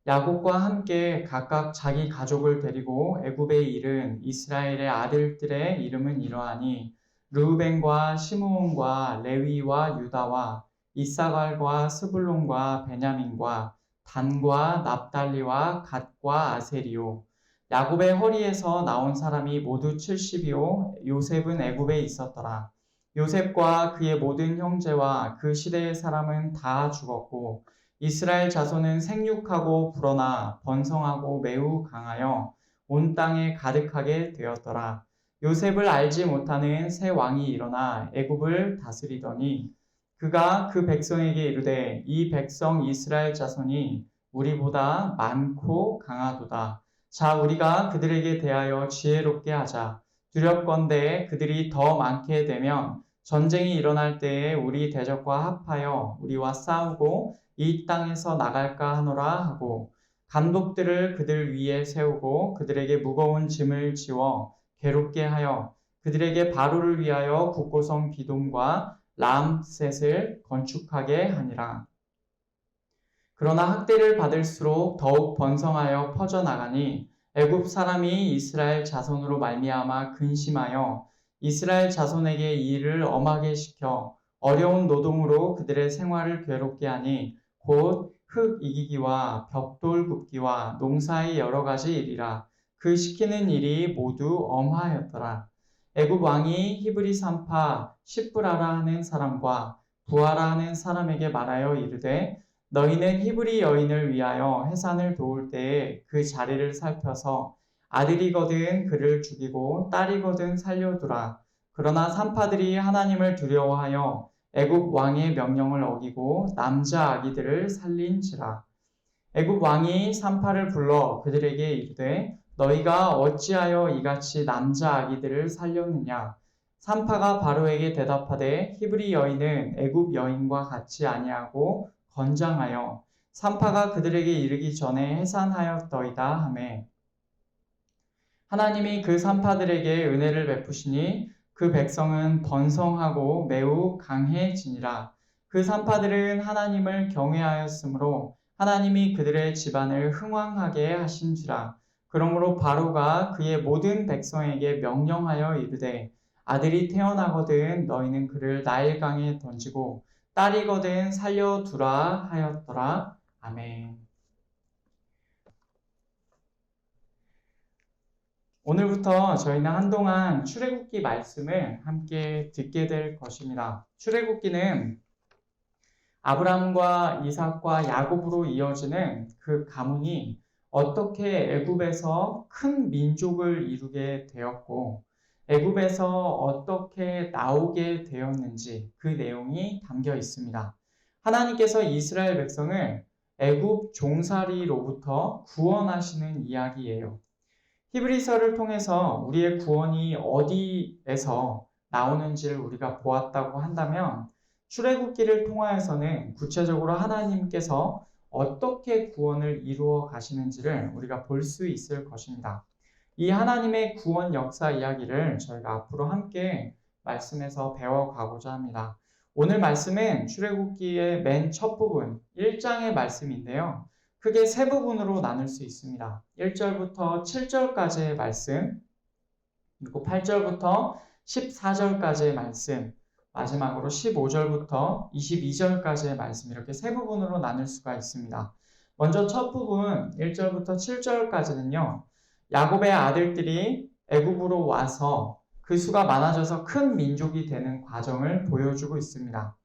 야곱과 함께 각각 자기 가족을 데리고 애굽에 이른 이스라엘의 아들들의 이름은 이러하니 르우벤과 시므온과 레위와 유다와 이사갈과 스불론과 베냐민과 단과 납달리와 갓과 아세리요. 야곱의 허리에서 나온 사람이 모두 70이요. 요셉은 애굽에 있었더라. 요셉과 그의 모든 형제와 그 시대의 사람은 다 죽었고 이스라엘 자손은 생육하고 불어나 번성하고 매우 강하여 온 땅에 가득하게 되었더라. 요셉을 알지 못하는 새 왕이 일어나 애굽을 다스리더니 그가 그 백성에게 이르되 이 백성 이스라엘 자손이 우리보다 많고 강하도다. 자, 우리가 그들에게 대하여 지혜롭게 하자. 두렵건대 그들이 더 많게 되면 전쟁이 일어날 때에 우리 대적과 합하여 우리와 싸우고 이 땅에서 나갈까 하노라 하고 감독들을 그들 위에 세우고 그들에게 무거운 짐을 지워 괴롭게 하여 그들에게 바로를 위하여 국고성 비돔과 람셋을 건축하게 하니라. 그러나 학대를 받을수록 더욱 번성하여 퍼져나가니 애굽 사람이 이스라엘 자손으로 말미암아 근심하여 이스라엘 자손에게 이 일을 엄하게 시켜 어려운 노동으로 그들의 생활을 괴롭게 하니 곧 흙 이기기와 벽돌 굽기와 농사의 여러 가지 일이라. 그 시키는 일이 모두 엄하였더라. 애굽 왕이 히브리 산파 십브라라 하는 사람과 부하라 하는 사람에게 말하여 이르되 너희는 히브리 여인을 위하여 해산을 도울 때에 그 자리를 살펴서 아들이거든 그를 죽이고 딸이거든 살려두라. 그러나 산파들이 하나님을 두려워하여 애굽 왕의 명령을 어기고 남자 아기들을 살린지라. 애굽 왕이 산파를 불러 그들에게 이르되 너희가 어찌하여 이같이 남자 아기들을 살렸느냐. 산파가 바로에게 대답하되 히브리 여인은 애굽 여인과 같이 아니하고 건장하여 산파가 그들에게 이르기 전에 해산하였더이다 하매 하나님이 그 산파들에게 은혜를 베푸시니 그 백성은 번성하고 매우 강해지니라. 그 산파들은 하나님을 경외하였으므로 하나님이 그들의 집안을 흥왕하게 하신지라. 그러므로 바로가 그의 모든 백성에게 명령하여 이르되 아들이 태어나거든 너희는 그를 나일강에 던지고 딸이거든 살려두라 하였더라. 아멘. 오늘부터 저희는 한동안 출애굽기 말씀을 함께 듣게 될 것입니다. 출애굽기는 아브라함과 이삭과 야곱으로 이어지는 그 가문이 어떻게 애굽에서 큰 민족을 이루게 되었고 애굽에서 어떻게 나오게 되었는지 그 내용이 담겨 있습니다. 하나님께서 이스라엘 백성을 애굽 종살이로부터 구원하시는 이야기예요. 히브리서를 통해서 우리의 구원이 어디에서 나오는지를 우리가 보았다고 한다면 출애굽기를 통하여서는 구체적으로 하나님께서 어떻게 구원을 이루어 가시는지를 우리가 볼 수 있을 것입니다. 이 하나님의 구원 역사 이야기를 저희가 앞으로 함께 말씀에서 배워가고자 합니다. 오늘 말씀은 출애굽기의 맨 첫 부분 1장의 말씀인데요. 크게 세 부분으로 나눌 수 있습니다. 1절부터 7절까지의 말씀, 그리고 8절부터 14절까지의 말씀, 마지막으로 15절부터 22절까지의 말씀, 이렇게 세 부분으로 나눌 수가 있습니다. 먼저 첫 부분 1절부터 7절까지는요. 야곱의 아들들이 애굽으로 와서 그 수가 많아져서 큰 민족이 되는 과정을 보여주고 있습니다.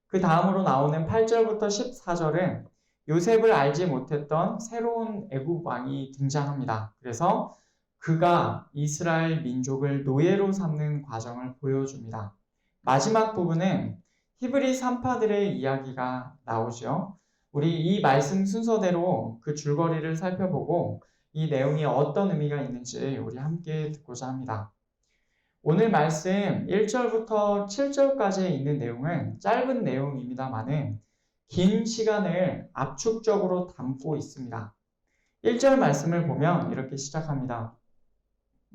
그 다음으로 나오는 8절부터 14절은 요셉을 알지 못했던 새로운 애굽 왕이 등장합니다. 그래서 그가 이스라엘 민족을 노예로 삼는 과정을 보여줍니다. 마지막 부분은 히브리 산파들의 이야기가 나오죠. 우리 이 말씀 순서대로 그 줄거리를 살펴보고 이 내용이 어떤 의미가 있는지 우리 함께 듣고자 합니다. 오늘 말씀 1절부터 7절까지 있는 내용은 짧은 내용입니다만은 긴 시간을 압축적으로 담고 있습니다. 1절 말씀을 보면 이렇게 시작합니다.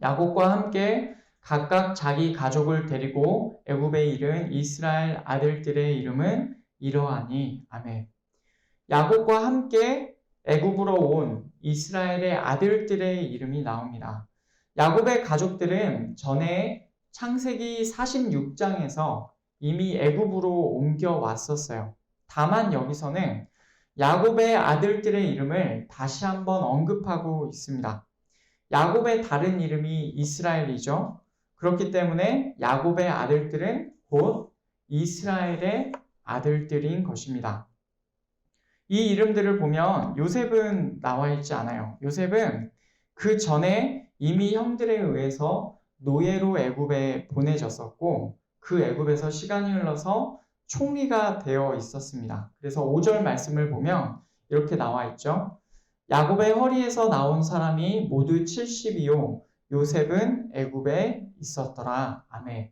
야곱과 함께 각각 자기 가족을 데리고 애굽에 이른 이스라엘 아들들의 이름은 이러하니. 아멘. 야곱과 함께 애굽으로 온 이스라엘의 아들들의 이름이 나옵니다. 야곱의 가족들은 전에 창세기 46장에서 이미 애굽으로 옮겨왔었어요. 다만 여기서는 야곱의 아들들의 이름을 다시 한번 언급하고 있습니다. 야곱의 다른 이름이 이스라엘이죠. 그렇기 때문에 야곱의 아들들은 곧 이스라엘의 아들들인 것입니다. 이 이름들을 보면 요셉은 나와 있지 않아요. 요셉은 그 전에 이미 형들에 의해서 노예로 애굽에 보내졌었고 그 애굽에서 시간이 흘러서 총리가 되어 있었습니다. 그래서 5절 말씀을 보면 이렇게 나와 있죠. 야곱의 허리에서 나온 사람이 모두 70이요 요셉은 애굽에 있었더라. 아멘.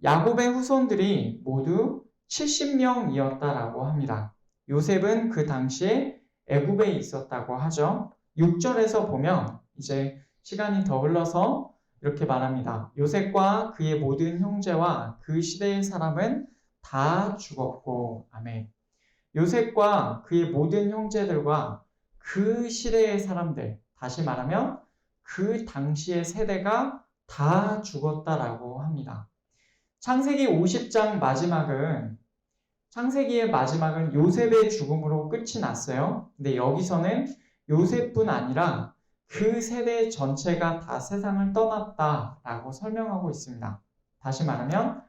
야곱의 후손들이 모두 70명이었다라고 합니다. 요셉은 그 당시에 애굽에 있었다고 하죠. 6절에서 보면 이제 시간이 더 흘러서 이렇게 말합니다. 요셉과 그의 모든 형제와 그 시대의 사람은 다 죽었고, 아멘. 요셉과 그의 모든 형제들과 그 시대의 사람들, 다시 말하면 그 당시의 세대가 다 죽었다라고 합니다. 창세기 50장 창세기의 마지막은 요셉의 죽음으로 끝이 났어요. 근데 여기서는 요셉뿐 아니라 그 세대 전체가 다 세상을 떠났다라고 설명하고 있습니다. 다시 말하면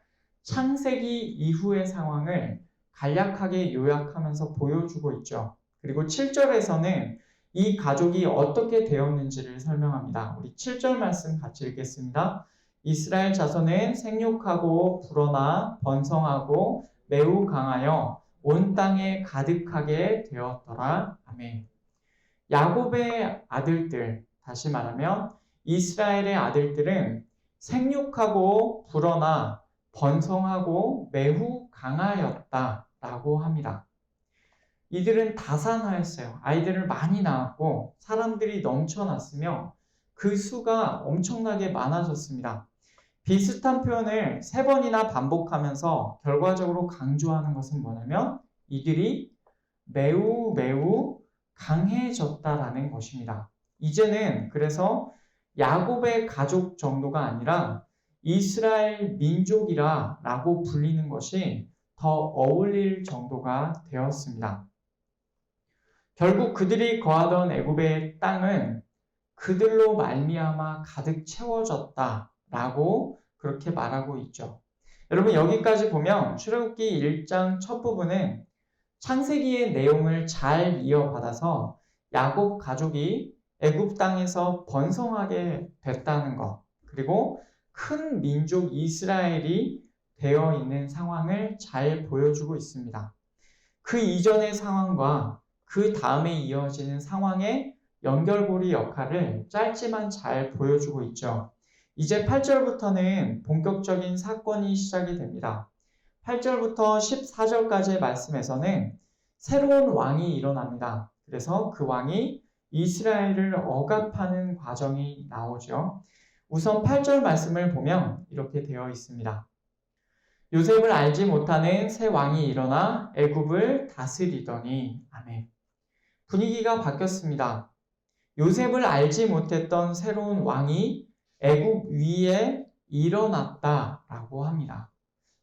창세기 이후의 상황을 간략하게 요약하면서 보여주고 있죠. 그리고 7절에서는 이 가족이 어떻게 되었는지를 설명합니다. 우리 7절 말씀 같이 읽겠습니다. 이스라엘 자손은 생육하고 불어나 번성하고 매우 강하여 온 땅에 가득하게 되었더라. 아멘. 야곱의 아들들, 다시 말하면 이스라엘의 아들들은 생육하고 불어나 번성하고 매우 강하였다라고 합니다. 이들은 다산하였어요. 아이들을 많이 낳았고 사람들이 넘쳐났으며 그 수가 엄청나게 많아졌습니다. 비슷한 표현을 3번이나 반복하면서 결과적으로 강조하는 것은 뭐냐면 이들이 매우 강해졌다라는 것입니다. 이제는 그래서 야곱의 가족 정도가 아니라 이스라엘 민족이라고 불리는 것이 더 어울릴 정도가 되었습니다. 결국 그들이 거하던 애굽의 땅은 그들로 말미암아 가득 채워졌다라고 그렇게 말하고 있죠. 여러분 여기까지 보면 출애굽기 1장 첫 부분은 창세기의 내용을 잘 이어받아서 야곱 가족이 애굽 땅에서 번성하게 됐다는 것, 그리고 큰 민족 이스라엘이 되어 있는 상황을 잘 보여주고 있습니다. 그 이전의 상황과 그 다음에 이어지는 상황의 연결고리 역할을 짧지만 잘 보여주고 있죠. 이제 8절부터는 본격적인 사건이 시작이 됩니다. 8절부터 14절까지의 말씀에서는 새로운 왕이 일어납니다. 그래서 그 왕이 이스라엘을 억압하는 과정이 나오죠. 우선 8절 말씀을 보면 이렇게 되어 있습니다. 요셉을 알지 못하는 새 왕이 일어나 애굽을 다스리더니 아멘. 분위기가 바뀌었습니다. 요셉을 알지 못했던 새로운 왕이 애굽 위에 일어났다라고 합니다.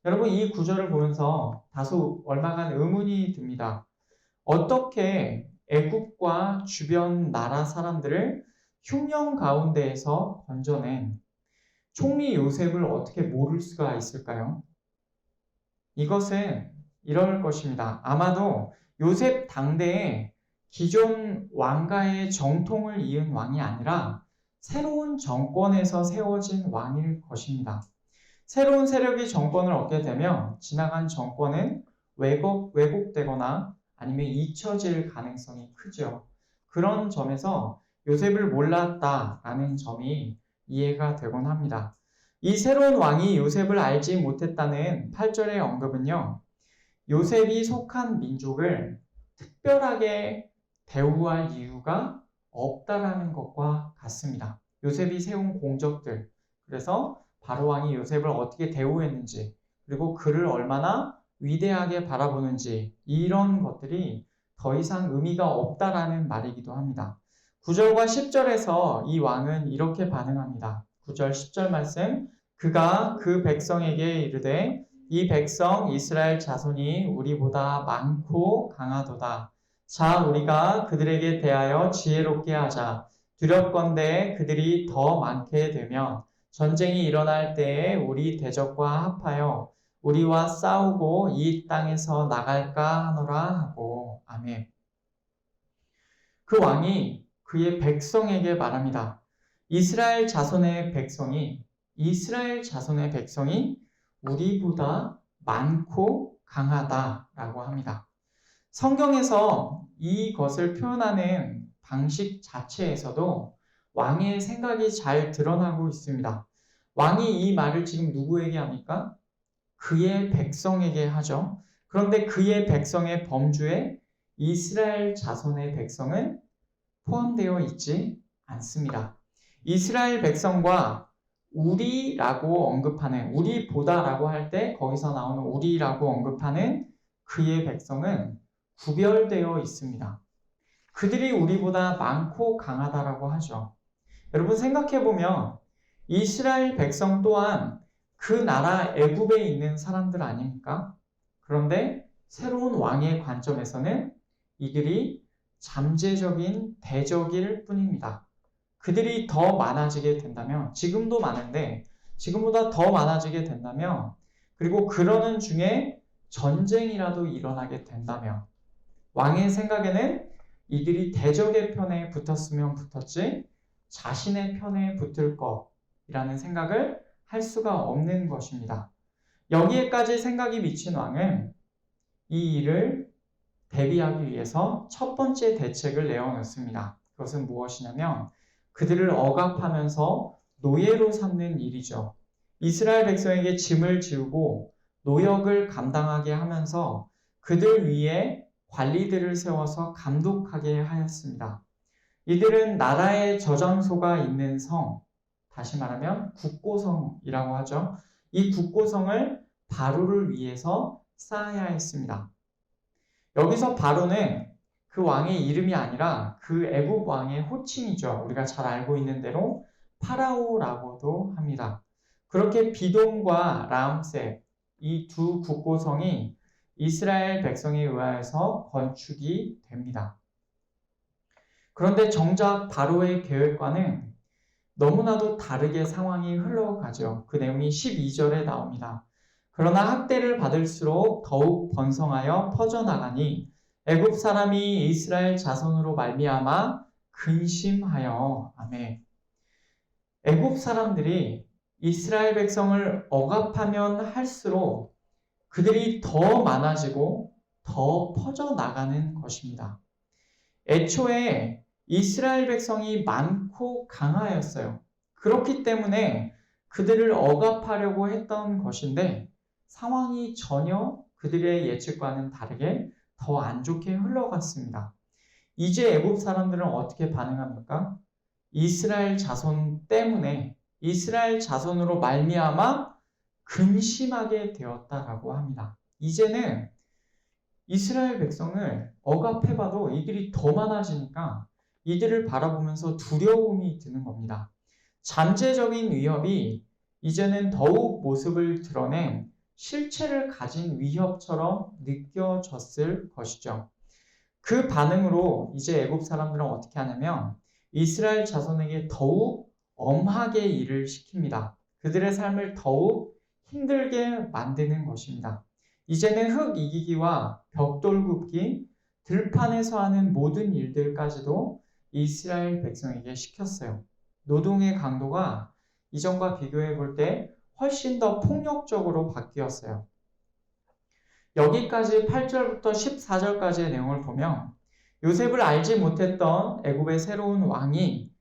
여러분 이 구절을 보면서 다소 얼마간 의문이 듭니다. 어떻게 애굽과 주변 나라 사람들을 흉년 가운데에서 건져낸 총리 요셉을 어떻게 모를 수가 있을까요? 이것은 이럴 것입니다. 아마도 요셉 당대에 기존 왕가의 정통을 이은 왕이 아니라 새로운 정권에서 세워진 왕일 것입니다. 새로운 세력이 정권을 얻게 되면 지나간 정권은 왜곡되거나 아니면 잊혀질 가능성이 크죠. 그런 점에서 요셉을 몰랐다라는 점이 이해가 되곤 합니다. 이 새로운 왕이 요셉을 알지 못했다는 8절의 언급은요. 요셉이 속한 민족을 특별하게 대우할 이유가 없다라는 것과 같습니다. 요셉이 세운 공적들, 그래서 바로왕이 요셉을 어떻게 대우했는지, 그리고 그를 얼마나 위대하게 바라보는지 이런 것들이 더 이상 의미가 없다라는 말이기도 합니다. 9절과 10절에서 이 왕은 이렇게 반응합니다. 9절 10절 말씀, 그가 그 백성에게 이르되 이 백성 이스라엘 자손이 우리보다 많고 강하도다. 자, 우리가 그들에게 대하여 지혜롭게 하자. 두렵건대 그들이 더 많게 되면 전쟁이 일어날 때에 우리 대적과 합하여 우리와 싸우고 이 땅에서 나갈까 하노라 하고. 아멘. 그 왕이 그의 백성에게 말합니다. 이스라엘 자손의 백성이 우리보다 많고 강하다라고 합니다. 성경에서 이것을 표현하는 방식 자체에서도 왕의 생각이 잘 드러나고 있습니다. 왕이 이 말을 지금 누구에게 합니까? 그의 백성에게 하죠. 그런데 그의 백성의 범주에 이스라엘 자손의 백성은 포함되어 있지 않습니다. 이스라엘 백성과 우리라고 언급하는, 우리보다라고 할 때 거기서 나오는 우리라고 언급하는 그의 백성은 구별되어 있습니다. 그들이 우리보다 많고 강하다라고 하죠. 여러분 생각해보면 이스라엘 백성 또한 그 나라 애굽에 있는 사람들 아닙니까? 그런데 새로운 왕의 관점에서는 이들이 잠재적인 대적일 뿐입니다. 그들이 더 많아지게 된다면, 지금도 많은데 지금보다 더 많아지게 된다면, 그리고 그러는 중에 전쟁이라도 일어나게 된다면 왕의 생각에는 이들이 대적의 편에 붙었으면 붙었지 자신의 편에 붙을 것이라는 생각을 할 수가 없는 것입니다. 여기에까지 생각이 미친 왕은 이 일을 대비하기 위해서 첫 번째 대책을 내어놓습니다. 그것은 무엇이냐면 그들을 억압하면서 노예로 삼는 일이죠. 이스라엘 백성에게 짐을 지우고 노역을 감당하게 하면서 그들 위에 관리들을 세워서 감독하게 하였습니다. 이들은 나라의 저장소가 있는 성, 다시 말하면 국고성이라고 하죠. 이 국고성을 바로를 위해서 쌓아야 했습니다. 여기서 바로는 그 왕의 이름이 아니라 그 애굽 왕의 호칭이죠. 우리가 잘 알고 있는 대로 파라오라고도 합니다. 그렇게 비돔과 라암셋, 이 두 국고성이 이스라엘 백성에 의하여서 건축이 됩니다. 그런데 정작 바로의 계획과는 너무나도 다르게 상황이 흘러가죠. 그 내용이 12절에 나옵니다. 그러나 학대를 받을수록 더욱 번성하여 퍼져나가니 애굽 사람이 이스라엘 자손으로 말미암아 근심하여. 아멘. 애굽 사람들이 이스라엘 백성을 억압하면 할수록 그들이 더 많아지고 더 퍼져나가는 것입니다. 애초에 이스라엘 백성이 많고 강하였어요. 그렇기 때문에 그들을 억압하려고 했던 것인데 상황이 전혀 그들의 예측과는 다르게 더 안 좋게 흘러갔습니다. 이제 애굽 사람들은 어떻게 반응합니까? 이스라엘 자손 때문에 이스라엘 자손으로 말미암아 근심하게 되었다라고 합니다. 이제는 이스라엘 백성을 억압해봐도 이들이 더 많아지니까 이들을 바라보면서 두려움이 드는 겁니다. 잠재적인 위협이 이제는 더욱 모습을 드러낸 실체를 가진 위협처럼 느껴졌을 것이죠. 그 반응으로 이제 애굽 사람들은 어떻게 하냐면 이스라엘 자손에게 더욱 엄하게 일을 시킵니다. 그들의 삶을 더욱 힘들게 만드는 것입니다. 이제는 흙 이기기와 벽돌 굽기, 들판에서 하는 모든 일들까지도 이스라엘 백성에게 시켰어요. 노동의 강도가 이전과 비교해 볼 때 훨씬 더 폭력적으로 바뀌었어요. 여기까지 8절부터 14절까지의 내용을 보면 요셉을 알지 못했던 애굽의 새로운 왕이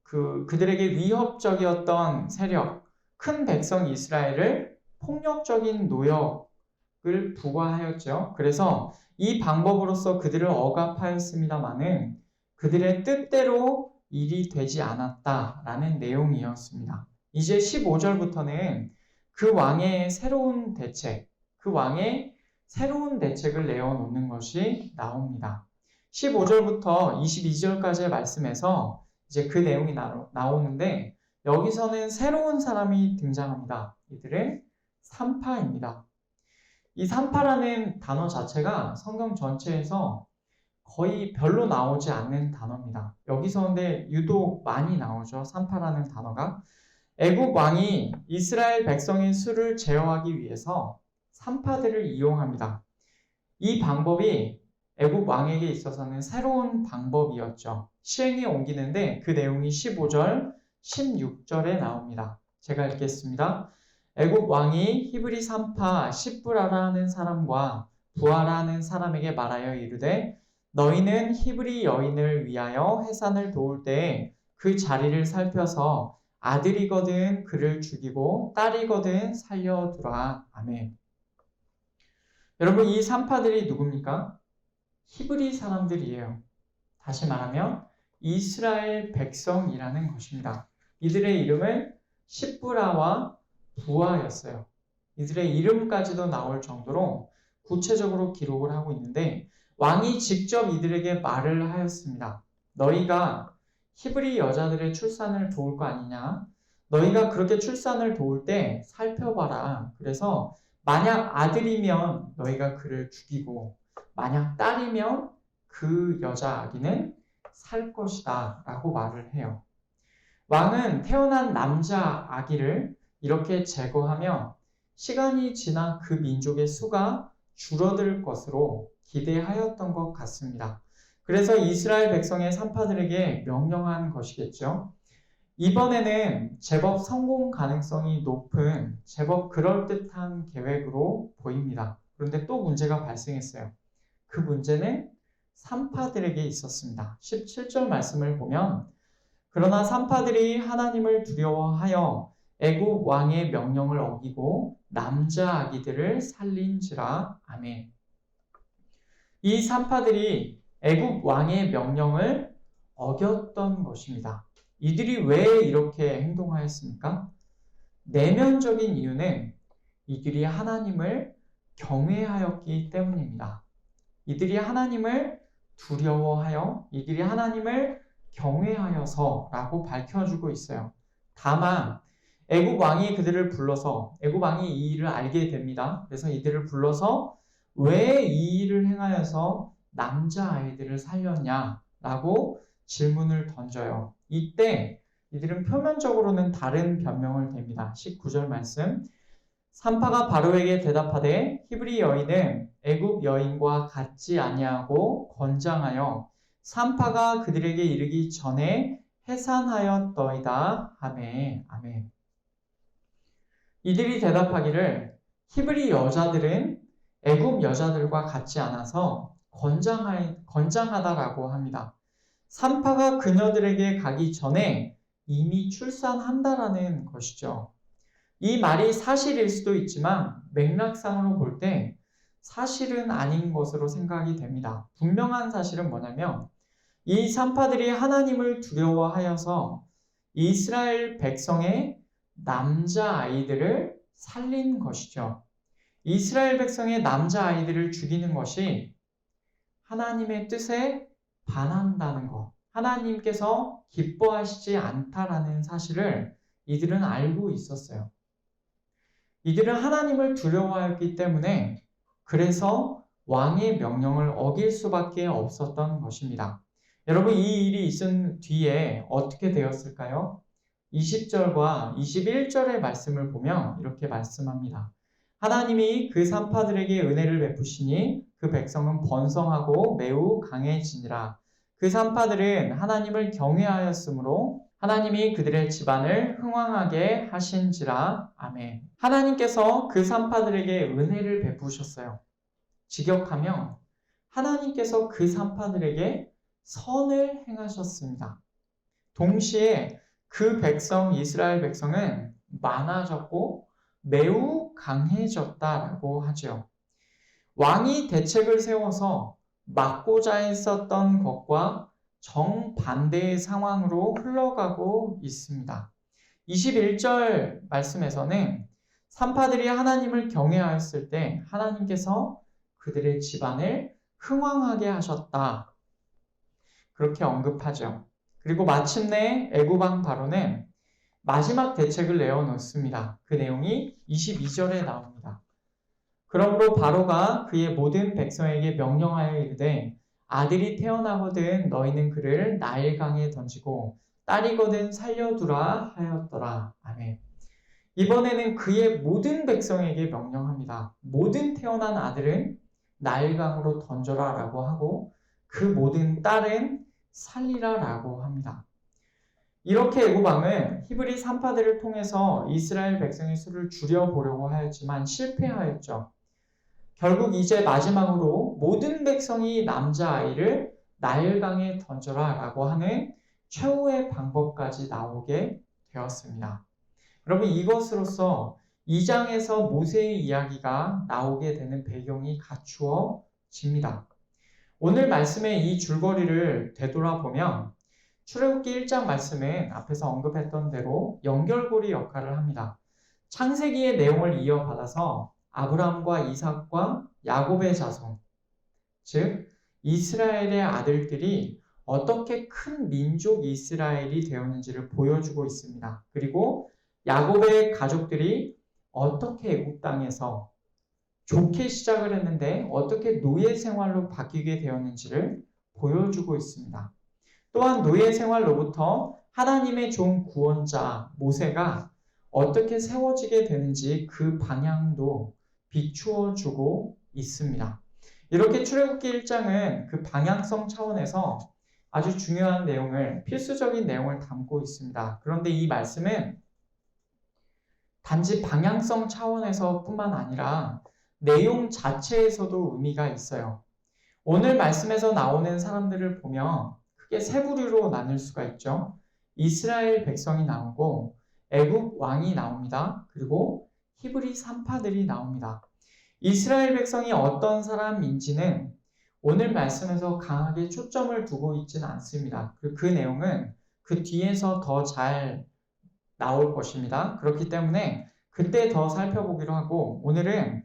그들에게 위협적이었던 세력, 큰 백성 이스라엘을 폭력적인 노역을 부과하였죠. 그래서 이 방법으로서 그들을 억압하였습니다마는 그들의 뜻대로 일이 되지 않았다라는 내용이었습니다. 이제 15절부터는 그 왕의 새로운 대책, 그 왕의 새로운 대책을 내어놓는 것이 나옵니다. 15절부터 22절까지의 말씀에서 이제 그 내용이 나오는데 여기서는 새로운 사람이 등장합니다. 이들은 산파입니다. 이 산파라는 단어 자체가 성경 전체에서 거의 별로 나오지 않는 단어입니다. 여기서 근데 유독 많이 나오죠. 산파라는 단어가. 애굽 왕이 이스라엘 백성의 수를 제어하기 위해서 산파들을 이용합니다. 이 방법이 애굽 왕에게 있어서는 새로운 방법이었죠. 시행에 옮기는데 그 내용이 15절, 16절에 나옵니다. 제가 읽겠습니다. 애굽 왕이 히브리 산파 시브라라는 사람과 부하라는 사람에게 말하여 이르되 너희는 히브리 여인을 위하여 해산을 도울 때에 그 자리를 살펴서 아들이거든 그를 죽이고 딸이거든 살려두라. 아멘. 여러분, 이 산파들이 누굽니까? 히브리 사람들이에요. 다시 말하면 이스라엘 백성이라는 것입니다. 이들의 이름은 시브라와 부하였어요. 이들의 이름까지도 나올 정도로 구체적으로 기록을 하고 있는데 왕이 직접 이들에게 말을 하였습니다. 너희가 히브리 여자들의 출산을 도울 거 아니냐? 너희가 그렇게 출산을 도울 때 살펴봐라. 그래서 만약 아들이면 너희가 그를 죽이고 만약 딸이면 그 여자 아기는 살 것이다 라고 말을 해요. 왕은 태어난 남자 아기를 이렇게 제거하면 시간이 지나 그 민족의 수가 줄어들 것으로 기대하였던 것 같습니다. 그래서 이스라엘 백성의 산파들에게 명령한 것이겠죠. 이번에는 제법 성공 가능성이 높은 제법 그럴듯한 계획으로 보입니다. 그런데 또 문제가 발생했어요. 그 문제는 산파들에게 있었습니다. 17절 말씀을 보면 그러나 산파들이 하나님을 두려워하여 애굽 왕의 명령을 어기고 남자 아기들을 살린지라. 아멘. 이 산파들이 애굽 왕의 명령을 어겼던 것입니다. 이들이 왜 이렇게 행동하였습니까? 내면적인 이유는 이들이 하나님을 경외하였기 때문입니다. 이들이 하나님을 두려워하여 이들이 하나님을 경외하여서라고 밝혀주고 있어요. 다만 애굽 왕이 그들을 불러서 애굽 왕이 이 일을 알게 됩니다. 그래서 이들을 불러서 왜 이 일을 행하여서 남자아이들을 살렸냐라고 질문을 던져요. 이때 이들은 표면적으로는 다른 변명을 댑니다. 19절 말씀. 산파가 바로에게 대답하되 히브리 여인은 애굽 여인과 같지 아니하고 건장하여 산파가 그들에게 이르기 전에 해산하였더이다. 아멘. 아멘. 이들이 대답하기를 히브리 여자들은 애굽 여자들과 같지 않아서 건장하다라고 합니다. 산파가 그녀들에게 가기 전에 이미 출산한다라는 것이죠. 이 말이 사실일 수도 있지만 맥락상으로 볼 때 사실은 아닌 것으로 생각이 됩니다. 분명한 사실은 뭐냐면 이 산파들이 하나님을 두려워하여서 이스라엘 백성의 남자아이들을 살린 것이죠. 이스라엘 백성의 남자아이들을 죽이는 것이 하나님의 뜻에 반한다는 것, 하나님께서 기뻐하시지 않다라는 사실을 이들은 알고 있었어요. 이들은 하나님을 두려워하였기 때문에 그래서 왕의 명령을 어길 수밖에 없었던 것입니다. 여러분, 이 일이 있은 뒤에 어떻게 되었을까요? 20절과 21절의 말씀을 보면 이렇게 말씀합니다. 하나님이 그 산파들에게 은혜를 베푸시니 그 백성은 번성하고 매우 강해지니라. 그 산파들은 하나님을 경외하였으므로 하나님이 그들의 집안을 흥왕하게 하신지라. 아멘. 하나님께서 그 산파들에게 은혜를 베푸셨어요. 직역하면 하나님께서 그 산파들에게 선을 행하셨습니다. 동시에 그 백성, 이스라엘 백성은 많아졌고 매우 강해졌다라고 하죠. 왕이 대책을 세워서 막고자 했었던 것과 정반대의 상황으로 흘러가고 있습니다. 21절 말씀에서는 산파들이 하나님을 경외하였을 때 하나님께서 그들의 집안을 흥왕하게 하셨다. 그렇게 언급하죠. 그리고 마침내 애굽 왕 바로는 마지막 대책을 내어놓습니다. 그 내용이 22절에 나옵니다. 그러므로 바로가 그의 모든 백성에게 명령하여 이르되 아들이 태어나거든 너희는 그를 나일강에 던지고 딸이거든 살려두라 하였더라. 아멘. 이번에는 그의 모든 백성에게 명령합니다. 모든 태어난 아들은 나일강으로 던져라 라고 하고 그 모든 딸은 살리라 라고 합니다. 이렇게 애굽 왕은 히브리 산파들을 통해서 이스라엘 백성의 수를 줄여보려고 하였지만 실패하였죠. 결국 이제 마지막으로 모든 백성이 남자아이를 나일강에 던져라 라고 하는 최후의 방법까지 나오게 되었습니다. 여러분, 이것으로써 2장에서 모세의 이야기가 나오게 되는 배경이 갖추어집니다. 오늘 말씀의 이 줄거리를 되돌아보면 출애굽기 1장 말씀은 앞에서 언급했던 대로 연결고리 역할을 합니다. 창세기의 내용을 이어받아서 아브라함과 이삭과 야곱의 자손, 즉 이스라엘의 아들들이 어떻게 큰 민족 이스라엘이 되었는지를 보여주고 있습니다. 그리고 야곱의 가족들이 어떻게 애굽 땅에서 좋게 시작을 했는데 어떻게 노예 생활로 바뀌게 되었는지를 보여주고 있습니다. 또한 노예 생활로부터 하나님의 종 구원자 모세가 어떻게 세워지게 되는지 그 방향도 비추어 주고 있습니다. 이렇게 출애굽기 1장은 그 방향성 차원에서 아주 중요한 내용을, 필수적인 내용을 담고 있습니다. 그런데 이 말씀은 단지 방향성 차원에서 뿐만 아니라 내용 자체에서도 의미가 있어요. 오늘 말씀에서 나오는 사람들을 보면 크게 세 부류로 나눌 수가 있죠. 이스라엘 백성이 나오고 애굽 왕이 나옵니다. 그리고 히브리 산파들이 나옵니다. 이스라엘 백성이 어떤 사람인지는 오늘 말씀에서 강하게 초점을 두고 있지는 않습니다. 그 내용은 그 뒤에서 더 잘 나올 것입니다. 그렇기 때문에 그때 더 살펴보기로 하고 오늘은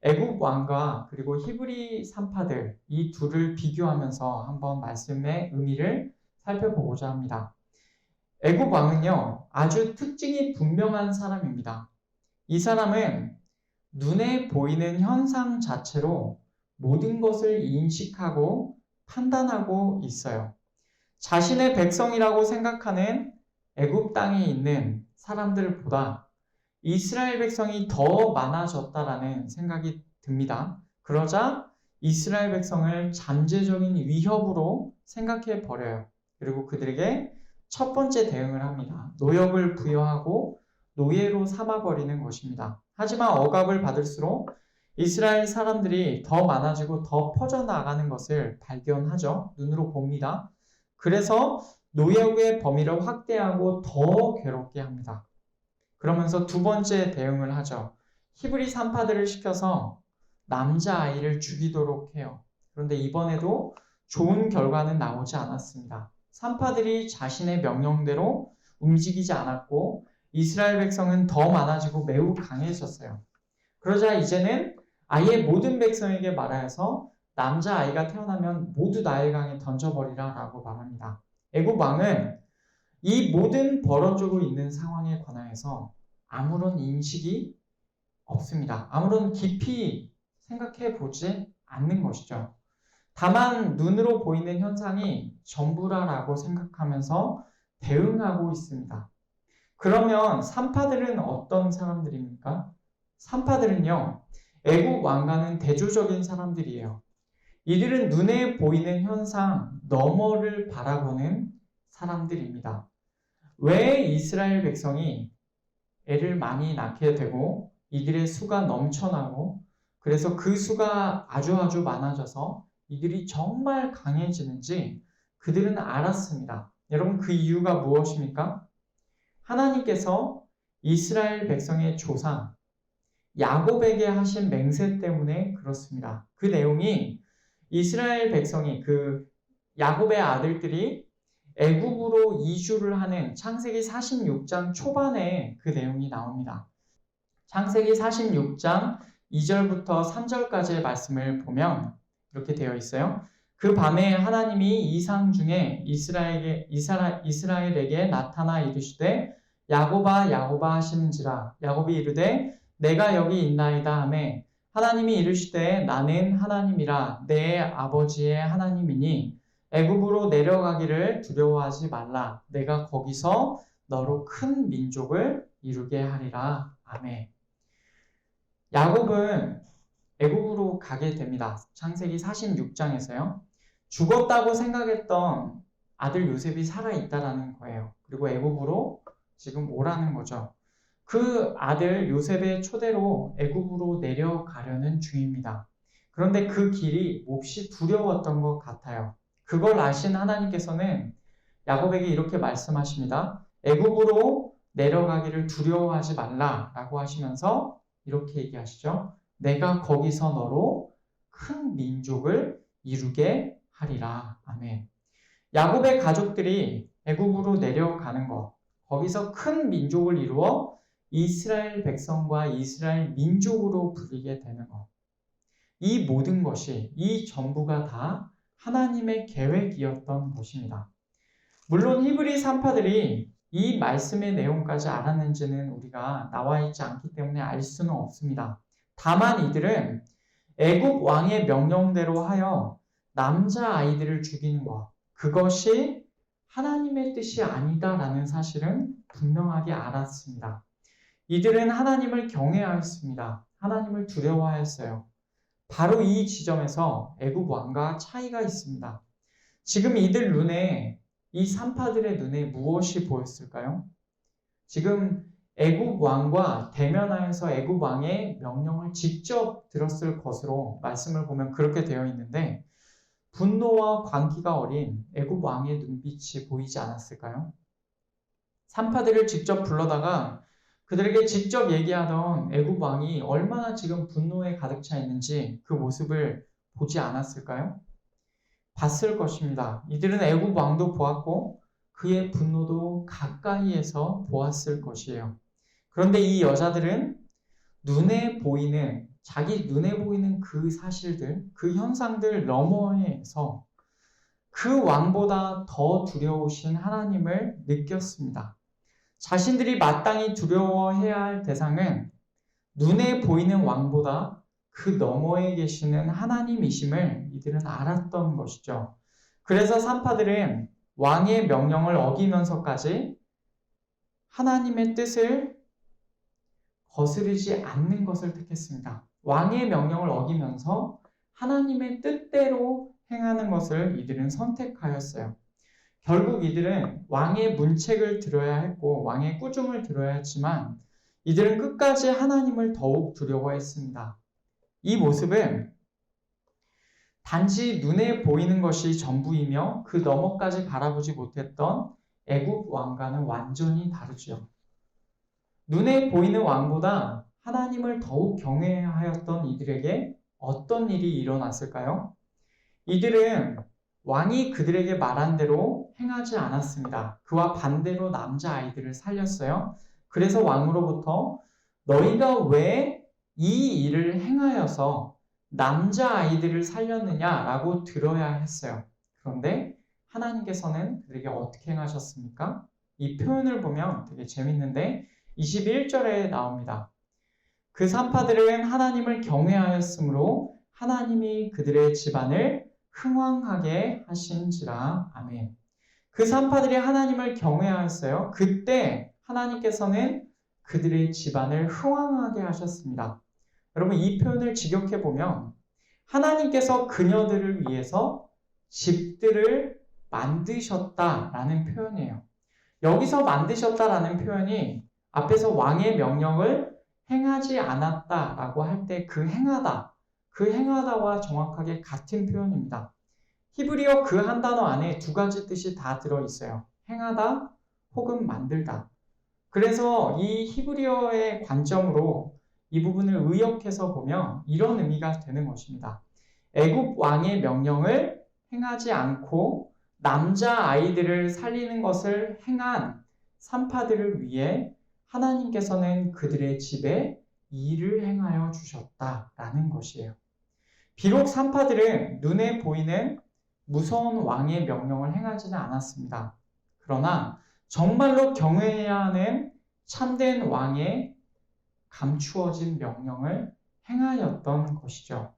애굽 왕과 그리고 히브리 산파들 이 둘을 비교하면서 한번 말씀의 의미를 살펴보고자 합니다. 애굽 왕은요, 아주 특징이 분명한 사람입니다. 이 사람은 눈에 보이는 현상 자체로 모든 것을 인식하고 판단하고 있어요. 자신의 백성이라고 생각하는 애굽 땅에 있는 사람들보다 이스라엘 백성이 더 많아졌다라는 생각이 듭니다. 그러자 이스라엘 백성을 잠재적인 위협으로 생각해 버려요. 그리고 그들에게 첫 번째 대응을 합니다. 노역을 부여하고 노예로 삼아버리는 것입니다. 하지만 억압을 받을수록 이스라엘 사람들이 더 많아지고 더 퍼져나가는 것을 발견하죠. 눈으로 봅니다. 그래서 노역의 범위를 확대하고 더 괴롭게 합니다. 그러면서 두 번째 대응을 하죠. 히브리 산파들을 시켜서 남자아이를 죽이도록 해요. 그런데 이번에도 좋은 결과는 나오지 않았습니다. 산파들이 자신의 명령대로 움직이지 않았고 이스라엘 백성은 더 많아지고 매우 강해졌어요. 그러자 이제는 아예 모든 백성에게 말하여서 남자아이가 태어나면 모두 나일강에 던져버리라 라고 말합니다. 애굽 왕은 이 모든 벌어지고 있는 상황에 관하여서 아무런 인식이 없습니다. 아무런 깊이 생각해 보지 않는 것이죠. 다만 눈으로 보이는 현상이 전부라라고 생각하면서 대응하고 있습니다. 그러면 산파들은 어떤 사람들입니까? 산파들은요, 애굽 왕과는 대조적인 사람들이에요. 이들은 눈에 보이는 현상 너머를 바라보는 사람들입니다. 왜 이스라엘 백성이 애를 많이 낳게 되고 이들의 수가 넘쳐나고 그래서 그 수가 아주 많아져서 이들이 정말 강해지는지 그들은 알았습니다. 여러분, 그 이유가 무엇입니까? 하나님께서 이스라엘 백성의 조상 야곱에게 하신 맹세 때문에 그렇습니다. 그 내용이 이스라엘 백성이 그 야곱의 아들들이 애굽으로 이주를 하는 창세기 46장 초반에 그 내용이 나옵니다. 창세기 46장 2절부터 3절까지의 말씀을 보면 이렇게 되어 있어요. 그 밤에 하나님이 이상 중에 이스라엘에게 나타나 이르시되 야곱아 야곱아 하시는지라. 야곱이 이르되 내가 여기 있나이다 하매 하나님이 이르시되 나는 하나님이라 내 아버지의 하나님이니 애굽으로 내려가기를 두려워하지 말라. 내가 거기서 너로 큰 민족을 이루게 하리라. 아멘. 야곱은 애굽으로 가게 됩니다. 창세기 46장에서요. 죽었다고 생각했던 아들 요셉이 살아있다라는 거예요. 그리고 애굽으로 지금 오라는 거죠. 그 아들 요셉의 초대로 애굽으로 내려가려는 중입니다. 그런데 그 길이 몹시 두려웠던 것 같아요. 그걸 아신 하나님께서는 야곱에게 이렇게 말씀하십니다. 애굽으로 내려가기를 두려워하지 말라라고 하시면서 이렇게 얘기하시죠. 내가 거기서 너로 큰 민족을 이루게 하리라. 아멘. 야곱의 가족들이 애굽으로 내려가는 것, 거기서 큰 민족을 이루어 이스라엘 백성과 이스라엘 민족으로 불리게 되는 것. 이 모든 것이, 이 전부가 다 하나님의 계획이었던 것입니다. 물론 히브리 산파들이 이 말씀의 내용까지 알았는지는 우리가 나와 있지 않기 때문에 알 수는 없습니다. 다만 이들은 애굽 왕의 명령대로 하여 남자 아이들을 죽이는 것, 그것이 하나님의 뜻이 아니다라는 사실은 분명하게 알았습니다. 이들은 하나님을 경외하였습니다. 하나님을 두려워하였어요. 바로 이 지점에서 애굽 왕과 차이가 있습니다. 지금 이들 눈에, 이 산파들의 눈에 무엇이 보였을까요? 지금 애굽 왕과 대면하여서 애굽 왕의 명령을 직접 들었을 것으로 말씀을 보면 그렇게 되어 있는데 분노와 광기가 어린 애굽 왕의 눈빛이 보이지 않았을까요? 산파들을 직접 불러다가 그들에게 직접 얘기하던 애굽 왕이 얼마나 지금 분노에 가득 차 있는지 그 모습을 보지 않았을까요? 봤을 것입니다. 이들은 애굽 왕도 보았고 그의 분노도 가까이에서 보았을 것이에요. 그런데 이 여자들은 자기 눈에 보이는 그 사실들, 그 현상들 너머에서 그 왕보다 더 두려우신 하나님을 느꼈습니다. 자신들이 마땅히 두려워해야 할 대상은 눈에 보이는 왕보다 그 너머에 계시는 하나님이심을 이들은 알았던 것이죠. 그래서 산파들은 왕의 명령을 어기면서까지 하나님의 뜻을 거스르지 않는 것을 택했습니다. 왕의 명령을 어기면서 하나님의 뜻대로 행하는 것을 이들은 선택하였어요. 결국 이들은 왕의 문책을 들어야 했고 왕의 꾸중을 들어야 했지만 이들은 끝까지 하나님을 더욱 두려워했습니다. 이 모습은 단지 눈에 보이는 것이 전부이며 그 너머까지 바라보지 못했던 애굽 왕과는 완전히 다르죠. 눈에 보이는 왕보다 하나님을 더욱 경외하였던 이들에게 어떤 일이 일어났을까요? 이들은 왕이 그들에게 말한 대로 행하지 않았습니다. 그와 반대로 남자아이들을 살렸어요. 그래서 왕으로부터 너희가 왜 이 일을 행하여서 남자아이들을 살렸느냐라고 들어야 했어요. 그런데 하나님께서는 그들에게 어떻게 행하셨습니까? 이 표현을 보면 되게 재밌는데 21절에 나옵니다. 그 산파들은 하나님을 경외하였으므로 하나님이 그들의 집안을 흥왕하게 하신지라. 아멘. 그 산파들이 하나님을 경외하였어요. 그때 하나님께서는 그들의 집안을 흥왕하게 하셨습니다. 여러분 이 표현을 직역해보면 하나님께서 그녀들을 위해서 집들을 만드셨다라는 표현이에요. 여기서 만드셨다라는 표현이 앞에서 왕의 명령을 행하지 않았다라고 할 때 그 행하다와 정확하게 같은 표현입니다. 히브리어 그 한 단어 안에 두 가지 뜻이 다 들어있어요. 행하다 혹은 만들다. 그래서 이 히브리어의 관점으로 이 부분을 의역해서 보면 이런 의미가 되는 것입니다. 애굽 왕의 명령을 행하지 않고 남자아이들을 살리는 것을 행한 산파들을 위해 하나님께서는 그들의 집에 일을 행하여 주셨다라는 것이에요. 비록 산파들은 눈에 보이는 무서운 왕의 명령을 행하지는 않았습니다. 그러나 정말로 경외해야 하는 참된 왕의 감추어진 명령을 행하였던 것이죠.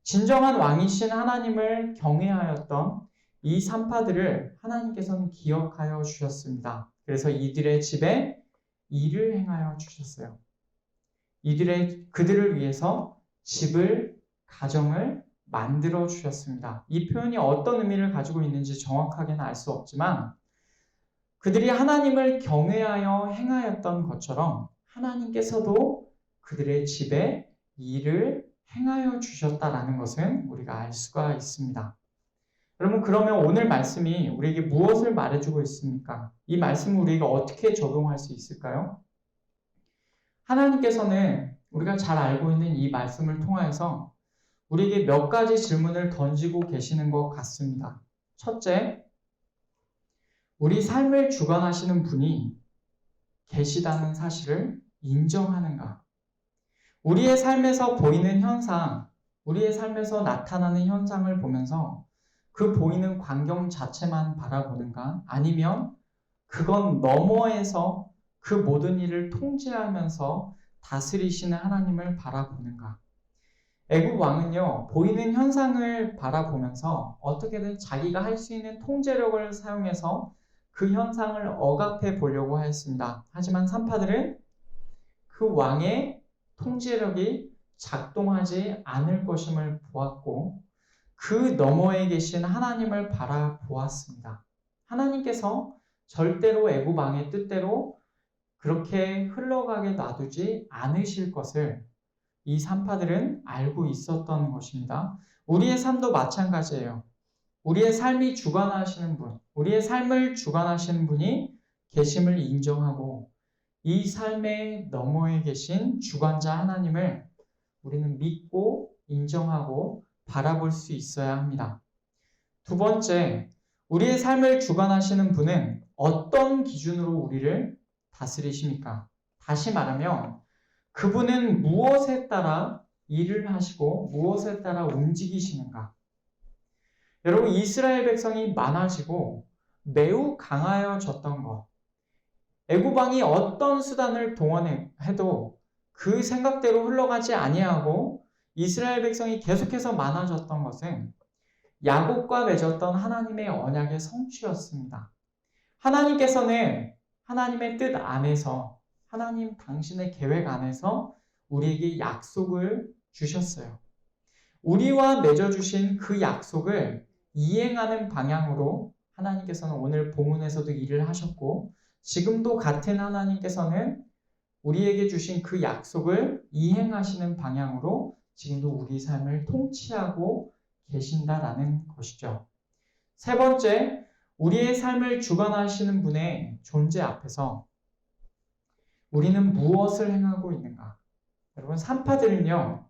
진정한 왕이신 하나님을 경외하였던 이 산파들을 하나님께서는 기억하여 주셨습니다. 그래서 이들의 집에 일을 행하여 주셨어요. 그들을 위해서 집을, 가정을 만들어 주셨습니다. 이 표현이 어떤 의미를 가지고 있는지 정확하게는 알 수 없지만 그들이 하나님을 경외하여 행하였던 것처럼 하나님께서도 그들의 집에 일을 행하여 주셨다라는 것은 우리가 알 수가 있습니다. 여러분, 그러면 오늘 말씀이 우리에게 무엇을 말해주고 있습니까? 이 말씀을 우리가 어떻게 적용할 수 있을까요? 하나님께서는 우리가 잘 알고 있는 이 말씀을 통하여서 우리에게 몇 가지 질문을 던지고 계시는 것 같습니다. 첫째, 우리 삶을 주관하시는 분이 계시다는 사실을 인정하는가? 우리의 삶에서 보이는 현상, 우리의 삶에서 나타나는 현상을 보면서 그 보이는 광경 자체만 바라보는가? 아니면 그건 너머에서 그 모든 일을 통제하면서 다스리시는 하나님을 바라보는가? 애굽 왕은요, 보이는 현상을 바라보면서 어떻게든 자기가 할 수 있는 통제력을 사용해서 그 현상을 억압해 보려고 했습니다. 하지만 산파들은 그 왕의 통제력이 작동하지 않을 것임을 보았고 그 너머에 계신 하나님을 바라보았습니다. 하나님께서 절대로 애굽 왕의 뜻대로 그렇게 흘러가게 놔두지 않으실 것을 이 산파들은 알고 있었던 것입니다. 우리의 삶도 마찬가지예요. 우리의 삶이 주관하시는 분, 우리의 삶을 주관하시는 분이 계심을 인정하고 이 삶의 너머에 계신 주관자 하나님을 우리는 믿고 인정하고 바라볼 수 있어야 합니다. 두 번째, 우리의 삶을 주관하시는 분은 어떤 기준으로 우리를 다스리십니까? 다시 말하면 그분은 무엇에 따라 일을 하시고 무엇에 따라 움직이시는가? 여러분, 이스라엘 백성이 많아지고 매우 강하여졌던 것, 애굽 왕이 어떤 수단을 동원해도 그 생각대로 흘러가지 아니하고 이스라엘 백성이 계속해서 많아졌던 것은 야곱과 맺었던 하나님의 언약의 성취였습니다. 하나님께서는 하나님의 뜻 안에서, 하나님 당신의 계획 안에서 우리에게 약속을 주셨어요. 우리와 맺어주신 그 약속을 이행하는 방향으로 하나님께서는 오늘 본문에서도 일을 하셨고 지금도 같은 하나님께서는 우리에게 주신 그 약속을 이행하시는 방향으로 지금도 우리 삶을 통치하고 계신다라는 것이죠. 세 번째, 우리의 삶을 주관하시는 분의 존재 앞에서 우리는 무엇을 행하고 있는가? 여러분, 산파들은요,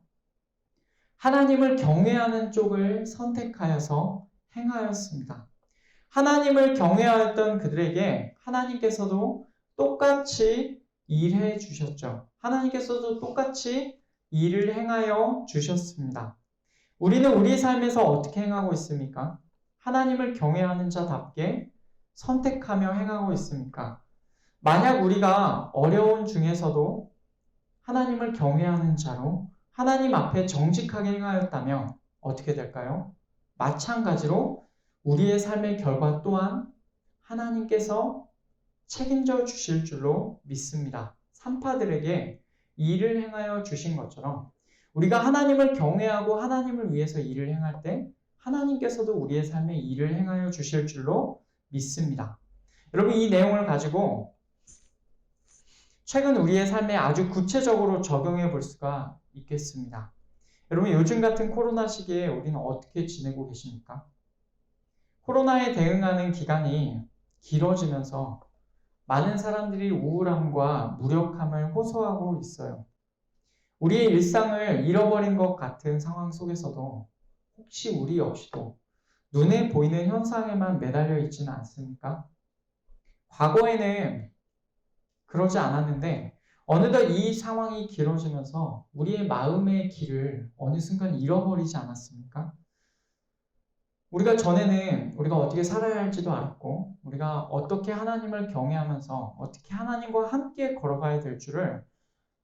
하나님을 경외하는 쪽을 선택하여서 행하였습니다. 하나님을 경외하였던 그들에게 하나님께서도 똑같이 일해 주셨죠. 하나님께서도 똑같이 일을 행하여 주셨습니다. 우리는 우리 삶에서 어떻게 행하고 있습니까? 하나님을 경외하는 자답게 선택하며 행하고 있습니까? 만약 우리가 어려운 중에서도 하나님을 경외하는 자로 하나님 앞에 정직하게 행하였다면 어떻게 될까요? 마찬가지로 우리의 삶의 결과 또한 하나님께서 책임져 주실 줄로 믿습니다. 산파들에게 일을 행하여 주신 것처럼 우리가 하나님을 경외하고 하나님을 위해서 일을 행할 때 하나님께서도 우리의 삶에 일을 행하여 주실 줄로 믿습니다. 여러분, 이 내용을 가지고 최근 우리의 삶에 아주 구체적으로 적용해 볼 수가 있겠습니다. 여러분, 요즘 같은 코로나 시기에 우리는 어떻게 지내고 계십니까? 코로나에 대응하는 기간이 길어지면서 많은 사람들이 우울함과 무력함을 호소하고 있어요. 우리의 일상을 잃어버린 것 같은 상황 속에서도 혹시 우리 역시도 눈에 보이는 현상에만 매달려 있지는 않습니까? 과거에는 그러지 않았는데 어느덧 이 상황이 길어지면서 우리의 마음의 길을 어느 순간 잃어버리지 않았습니까? 우리가 전에는 우리가 어떻게 살아야 할지도 알았고, 우리가 어떻게 하나님을 경외하면서 어떻게 하나님과 함께 걸어가야 될 줄을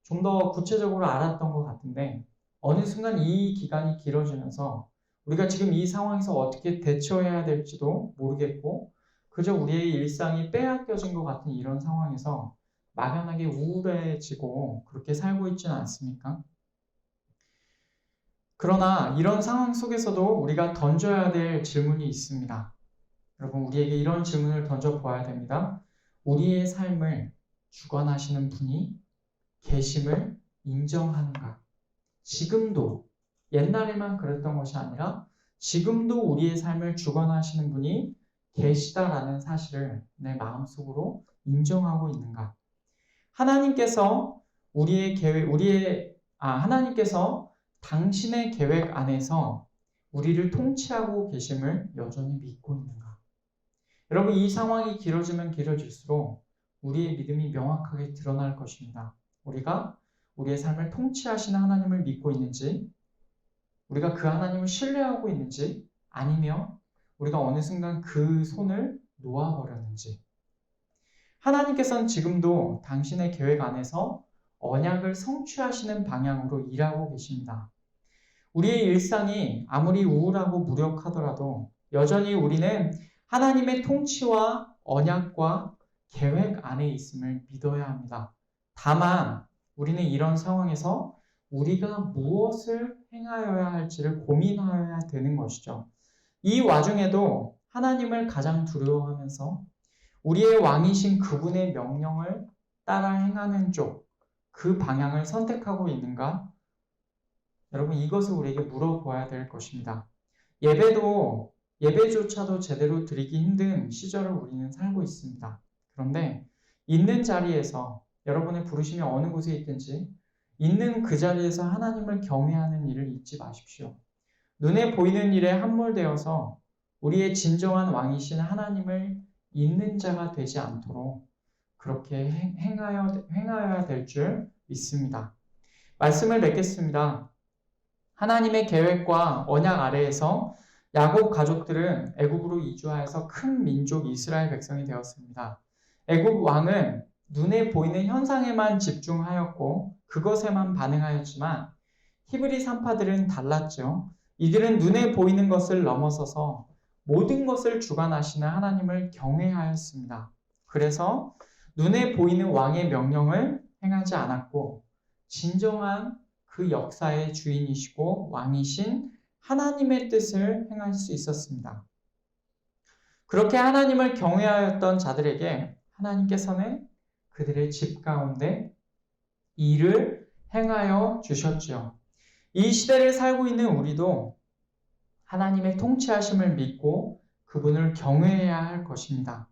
좀 더 구체적으로 알았던 것 같은데, 어느 순간 이 기간이 길어지면서 우리가 지금 이 상황에서 어떻게 대처해야 될지도 모르겠고, 그저 우리의 일상이 빼앗겨진 것 같은 이런 상황에서 막연하게 우울해지고 그렇게 살고 있지는 않습니까? 그러나 이런 상황 속에서도 우리가 던져야 될 질문이 있습니다. 여러분, 우리에게 이런 질문을 던져보아야 됩니다. 우리의 삶을 주관하시는 분이 계심을 인정하는가? 지금도, 옛날에만 그랬던 것이 아니라 지금도 우리의 삶을 주관하시는 분이 계시다라는 사실을 내 마음속으로 인정하고 있는가? 하나님께서 하나님께서 당신의 계획 안에서 우리를 통치하고 계심을 여전히 믿고 있는가? 여러분, 이 상황이 길어지면 길어질수록 우리의 믿음이 명확하게 드러날 것입니다. 우리가 우리의 삶을 통치하시는 하나님을 믿고 있는지, 우리가 그 하나님을 신뢰하고 있는지, 아니면 우리가 어느 순간 그 손을 놓아버렸는지. 하나님께서는 지금도 당신의 계획 안에서 언약을 성취하시는 방향으로 일하고 계십니다. 우리의 일상이 아무리 우울하고 무력하더라도 여전히 우리는 하나님의 통치와 언약과 계획 안에 있음을 믿어야 합니다. 다만 우리는 이런 상황에서 우리가 무엇을 행하여야 할지를 고민하여야 되는 것이죠. 이 와중에도 하나님을 가장 두려워하면서 우리의 왕이신 그분의 명령을 따라 행하는 쪽, 그 방향을 선택하고 있는가? 여러분, 이것을 우리에게 물어보아야 될 것입니다. 예배조차도 제대로 드리기 힘든 시절을 우리는 살고 있습니다. 그런데 있는 자리에서 여러분의 부르심이 어느 곳에 있든지 있는 그 자리에서 하나님을 경외하는 일을 잊지 마십시오. 눈에 보이는 일에 함몰되어서 우리의 진정한 왕이신 하나님을 잊는 자가 되지 않도록 그렇게 행하여야 될 줄 믿습니다. 말씀을 맺겠습니다. 하나님의 계획과 언약 아래에서 야곱 가족들은 애굽으로 이주하여서 큰 민족 이스라엘 백성이 되었습니다. 애굽 왕은 눈에 보이는 현상에만 집중하였고 그것에만 반응하였지만 히브리 산파들은 달랐죠. 이들은 눈에 보이는 것을 넘어서서 모든 것을 주관하시는 하나님을 경외하였습니다. 그래서 눈에 보이는 왕의 명령을 행하지 않았고 진정한 그 역사의 주인이시고 왕이신 하나님의 뜻을 행할 수 있었습니다. 그렇게 하나님을 경외하였던 자들에게 하나님께서는 그들의 집 가운데 일을 행하여 주셨지요. 이 시대를 살고 있는 우리도 하나님의 통치하심을 믿고 그분을 경외해야 할 것입니다.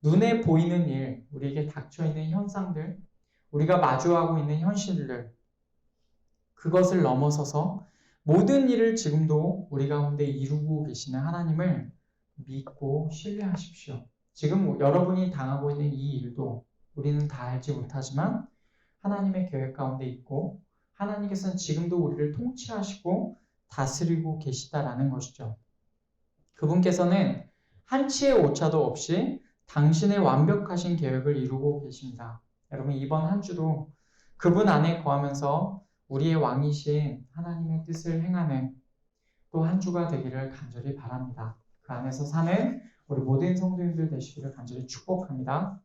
눈에 보이는 일, 우리에게 닥쳐있는 현상들, 우리가 마주하고 있는 현실들, 그것을 넘어서서 모든 일을 지금도 우리 가운데 이루고 계시는 하나님을 믿고 신뢰하십시오. 지금 여러분이 당하고 있는 이 일도 우리는 다 알지 못하지만 하나님의 계획 가운데 있고 하나님께서는 지금도 우리를 통치하시고 다스리고 계시다라는 것이죠. 그분께서는 한치의 오차도 없이 당신의 완벽하신 계획을 이루고 계십니다. 여러분, 이번 한 주도 그분 안에 거하면서 우리의 왕이신 하나님의 뜻을 행하는 또 한 주가 되기를 간절히 바랍니다. 그 안에서 사는 우리 모든 성도님들 되시기를 간절히 축복합니다.